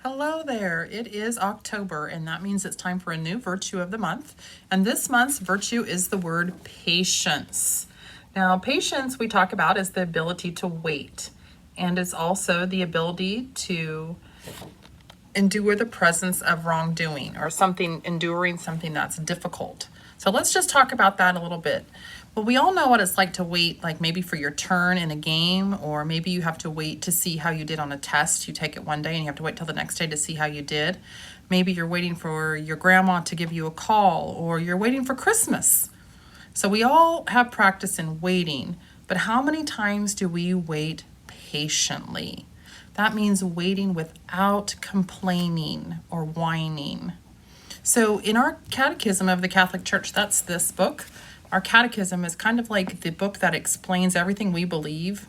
Hello there. It is October, and that means it's time for a new virtue of the month. And this month's virtue is the word patience. Now, patience we talk about is the ability to wait, and it's also the ability to endure the presence of wrongdoing or enduring something that's difficult. So let's just talk about that a little bit. Well, we all know what it's like to wait, like maybe for your turn in a game, or maybe you have to wait to see how you did on a test. You take it one day and you have to wait till the next day to see how you did. Maybe you're waiting for your grandma to give you a call, or you're waiting for Christmas. So we all have practice in waiting, but how many times do we wait patiently? That means waiting without complaining or whining. So in our Catechism of the Catholic Church, that's this book. Our catechism is kind of like the book that explains everything we believe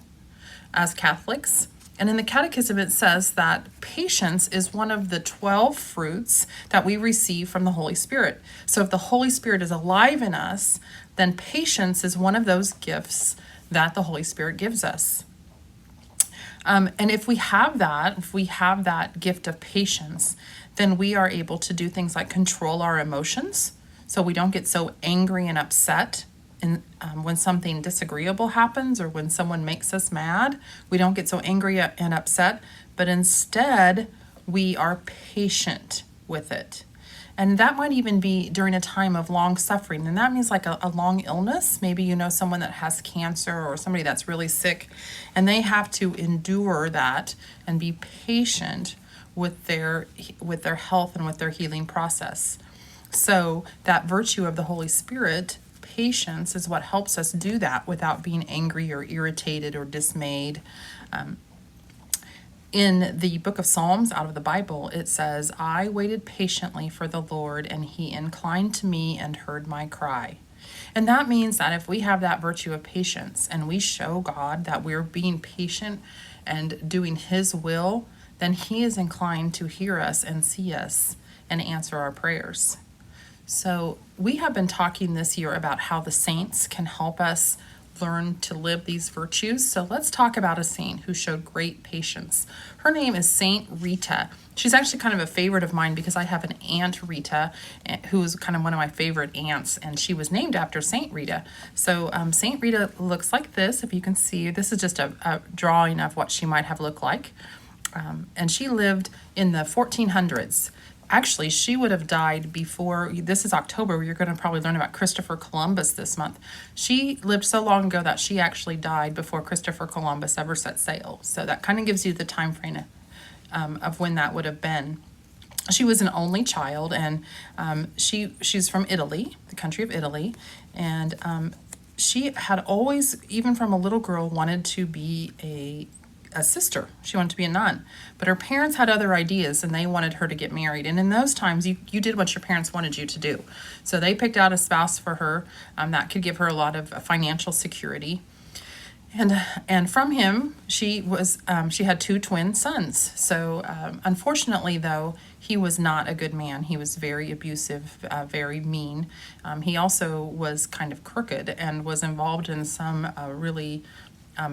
as Catholics. And in the catechism, it says that patience is one of the 12 fruits that we receive from the Holy Spirit. So if the Holy Spirit is alive in us, then patience is one of those gifts that the Holy Spirit gives us. And if we have that gift of patience, then we are able to do things like control our emotions, so we don't get so angry and upset when something disagreeable happens or when someone makes us mad. We don't get so angry and upset, but instead we are patient with it. And that might even be during a time of long suffering. And that means like a long illness. Maybe you know someone that has cancer or somebody that's really sick, and they have to endure that and be patient with their health and with their healing process. So that virtue of the Holy Spirit, patience, is what helps us do that without being angry or irritated or dismayed. In the book of Psalms out of the Bible, it says, "I waited patiently for the Lord, and he inclined to me and heard my cry." And that means that if we have that virtue of patience and we show God that we're being patient and doing his will, then he is inclined to hear us and see us and answer our prayers. So we have been talking this year about how the saints can help us learn to live these virtues. So let's talk about a saint who showed great patience. Her name is Saint Rita. She's actually kind of a favorite of mine because I have an aunt, Rita, who is kind of one of my favorite aunts, and she was named after Saint Rita. So Saint Rita looks like this. If you can see, this is just a drawing of what she might have looked like. And she lived in the 1400s. Actually, she would have died before, this is October, you're going to probably learn about Christopher Columbus this month. She lived so long ago that she actually died before Christopher Columbus ever set sail. So that kind of gives you the time frame of when that would have been. She was an only child, and she's from Italy, the country of Italy, and she had always, even from a little girl, wanted to be a sister. She wanted to be a nun, but her parents had other ideas and they wanted her to get married. And in those times, you did what your parents wanted you to do. So they picked out a spouse for her that could give her a lot of financial security. And from him, she had two twin sons. So unfortunately, though, he was not a good man. He was very abusive, very mean. He also was kind of crooked and was involved in some really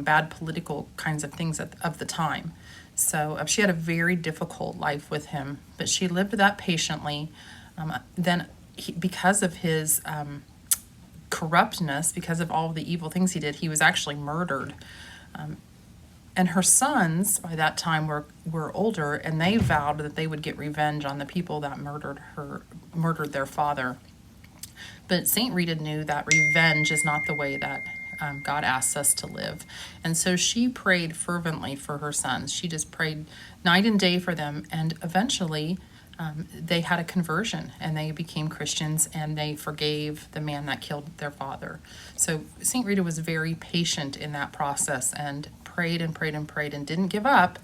bad political kinds of things of the time. So she had a very difficult life with him, but she lived that patiently. Because of his corruptness, because of all of the evil things he did, he was actually murdered. And her sons by that time were older, and they vowed that they would get revenge on the people that murdered their father. But Saint Rita knew that revenge is not the way that God asks us to live. And so she prayed fervently for her sons. She just prayed night and day for them. And eventually they had a conversion and they became Christians, and they forgave the man that killed their father. So St. Rita was very patient in that process and prayed and prayed and prayed and didn't give up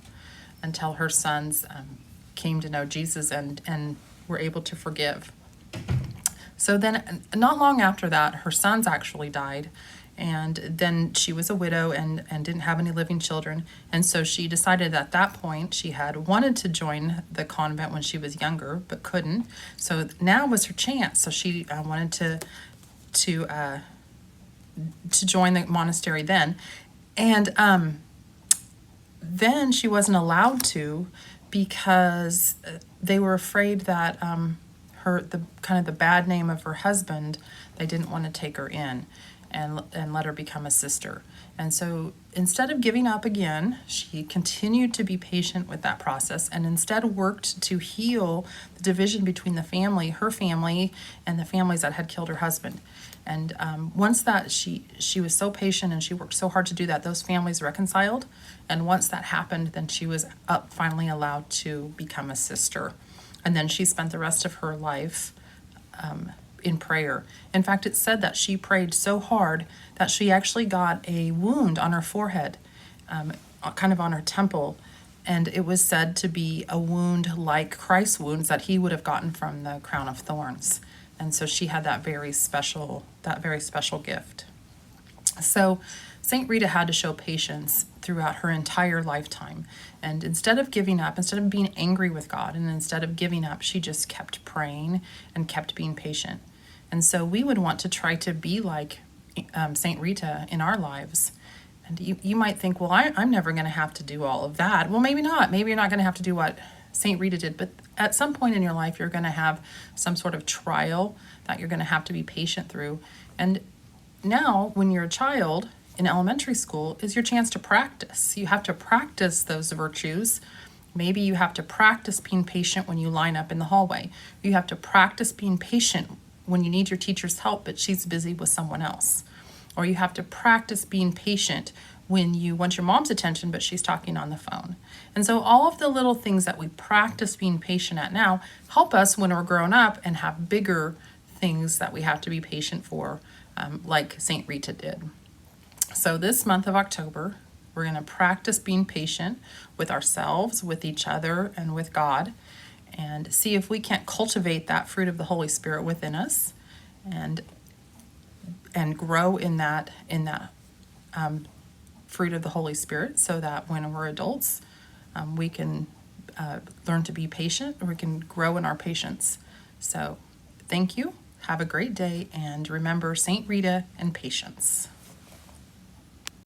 until her sons came to know Jesus and were able to forgive. So then not long after that, her sons actually died. And then she was a widow and didn't have any living children. And so she decided at that point she had wanted to join the convent when she was younger, but couldn't. So now was her chance. So she wanted to join the monastery then. And then she wasn't allowed to because they were afraid that the kind of the bad name of her husband, they didn't want to take her in and let her become a sister. And so instead of giving up again, she continued to be patient with that process and instead worked to heal the division between the family, her family, and the families that had killed her husband. And once that she was so patient and she worked so hard to do that, those families reconciled. And once that happened, then she was finally allowed to become a sister. And then she spent the rest of her life in prayer. In fact, it said that she prayed so hard that she actually got a wound on her forehead, kind of on her temple. And it was said to be a wound like Christ's wounds that he would have gotten from the crown of thorns. And so she had that very special gift. So St. Rita had to show patience throughout her entire lifetime. And instead of giving up, instead of being angry with God, and instead of giving up, she just kept praying and kept being patient. And so we would want to try to be like St. Rita in our lives. And you might think, well, I'm never going to have to do all of that. Well, maybe not. Maybe you're not going to have to do what St. Rita did. But at some point in your life, you're going to have some sort of trial that you're going to have to be patient through. And now, when you're a child in elementary school, is your chance to practice. You have to practice those virtues. Maybe you have to practice being patient when you line up in the hallway. You have to practice being patient when you need your teacher's help, but she's busy with someone else. Or you have to practice being patient when you want your mom's attention, but she's talking on the phone. And so all of the little things that we practice being patient at now help us when we're grown up and have bigger things that we have to be patient for, like St. Rita did. So this month of October, we're going to practice being patient with ourselves, with each other, and with God, and see if we can't cultivate that fruit of the Holy Spirit within us and grow in that fruit of the Holy Spirit, so that when we're adults, we can learn to be patient, or we can grow in our patience. So thank you. Have a great day, and remember St. Rita and patience.